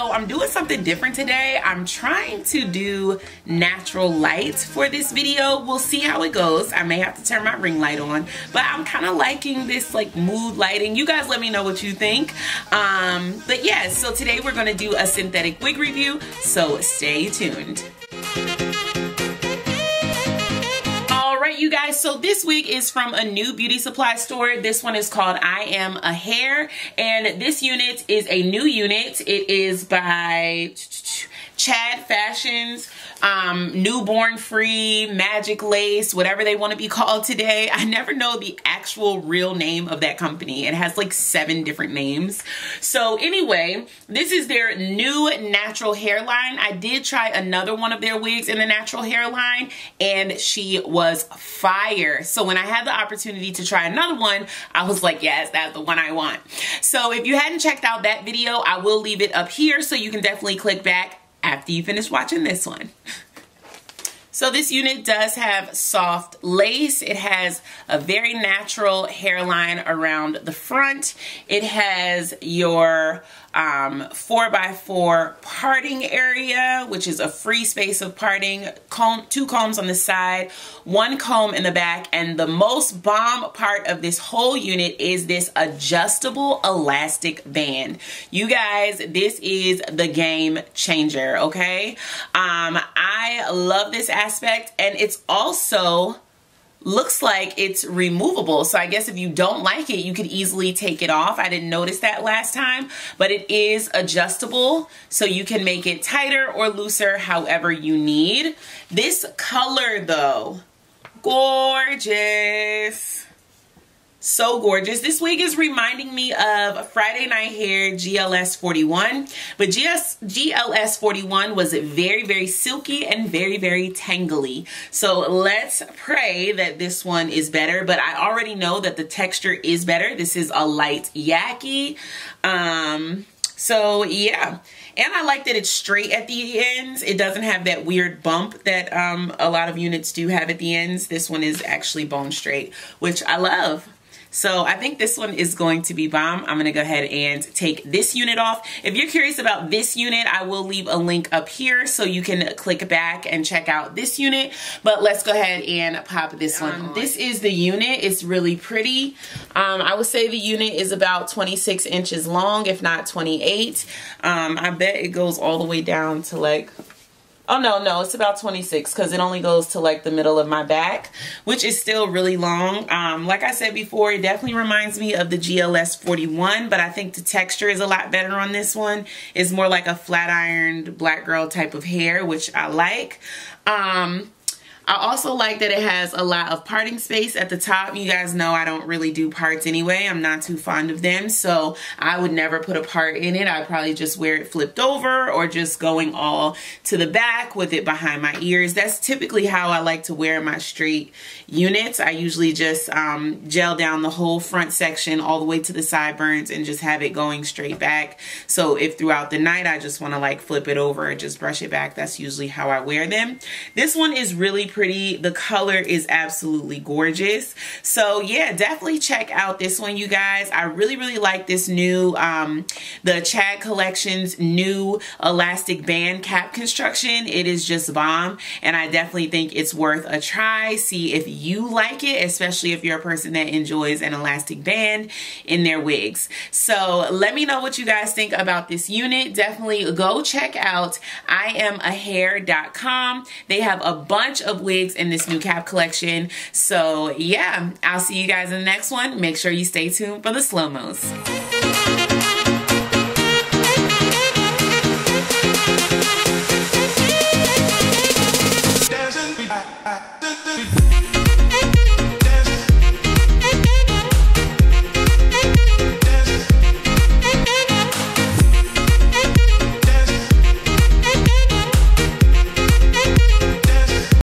So I'm doing something different today. I'm trying to do natural light for this video. We'll see how it goes. I may have to turn my ring light on, but I'm kind of liking this like mood lighting. You guys let me know what you think. But yeah, so today we're gonna do a synthetic wig review, so stay tuned. Alright you guys, so this wig is from a new beauty supply store. This one is called I Am a Hair, and this unit is a new unit. It is by Chade Fashions, newborn free, magic lace, whatever they want to be called today. I never know the actual real name of that company. It has like 7 different names. So anyway, this is their new natural hairline. I did try another one of their wigs in the natural hairline and she was fire. So when I had the opportunity to try another one, I was like, yes, that's the one I want. So if you hadn't checked out that video, I will leave it up here so you can definitely click back after you finish watching this one. So this unit does have soft lace. It has a very natural hairline around the front. It has your 4x4 parting area, which is a free space of parting, 2 combs on the side, 1 comb in the back, and the most bomb part of this whole unit is this adjustable elastic band. You guys, this is the game changer, okay? I love this aspect, and it's also looks like it's removable. So I guess if you don't like it, you could easily take it off. I didn't notice that last time, but it is adjustable. So you can make it tighter or looser, however you need. This color though, gorgeous. So gorgeous. This wig is reminding me of Friday Night Hair GLS41, but GLS41 was very, very silky and very, very tangly. So let's pray that this one is better, but I already know that the texture is better. This is a light yaki. So yeah. And I like that it's straight at the ends. It doesn't have that weird bump that a lot of units do have at the ends. This one is actually bone straight, which I love. So I think this one is going to be bomb. I'm going to go ahead and take this unit off. If you're curious about this unit, I will leave a link up here so you can click back and check out this unit. But let's go ahead and pop this one on. This is the unit. It's really pretty. I would say the unit is about 26 inches long, if not 28. I bet it goes all the way down to like... Oh, no, it's about 26 because it only goes to like the middle of my back, which is still really long. Like I said before, it definitely reminds me of the GLS41, but I think the texture is a lot better on this one. It's more like a flat ironed black girl type of hair, which I like. I also like that it has a lot of parting space at the top. You guys know I don't really do parts anyway. I'm not too fond of them, so I would never put a part in it. I'd probably just wear it flipped over or just going all to the back with it behind my ears. That's typically how I like to wear my straight units. I usually just gel down the whole front section all the way to the sideburns and just have it going straight back. So if throughout the night I just want to like flip it over or just brush it back, that's usually how I wear them. This one is really pretty. The color is absolutely gorgeous. So yeah, definitely check out this one, you guys. I really, really like this new, the Chade Collection's new elastic band cap construction. It is just bomb, and I definitely think it's worth a try. See if you like it, especially if you're a person that enjoys an elastic band in their wigs. So let me know what you guys think about this unit. Definitely go check out IamAhair.com. They have a bunch of wigs in this new cap collection. So yeah, I'll see you guys in the next one. Make sure you stay tuned for the slow-mos.